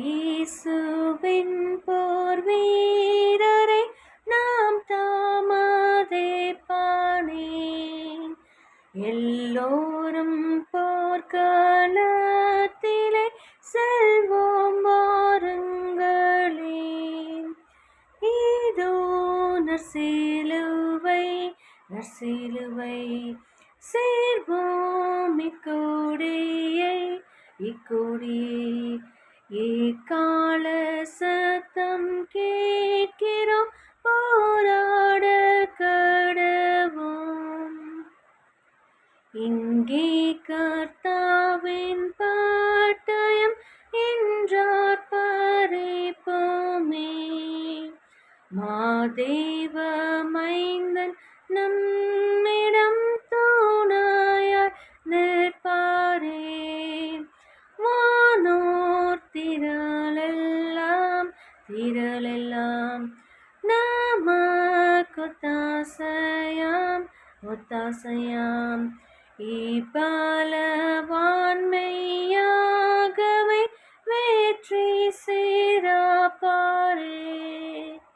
இயேசுவின் போர் வீரரை நாம் தாமதே பாணேன். எல்லோரும் போர்க்களத்திலே செல்வோம் வாருங்களே. இதோ நற்சிலுவை நற்சிலுவை சேர்வோம் இக்கொடியை எக்கால சத்தம் கேட்கிறோம் போராட கடவோம். இங்கே கர்த்தாவின் பட்டயம் என்றார் பறிப்போமே. மாதேவ மைந்தன் நம்மிடம் துணையாய் நிற்பாரே. வானோர் திரளெல்லாம் நமக்கொத்தாசையாம் இப்பலவான்மையாக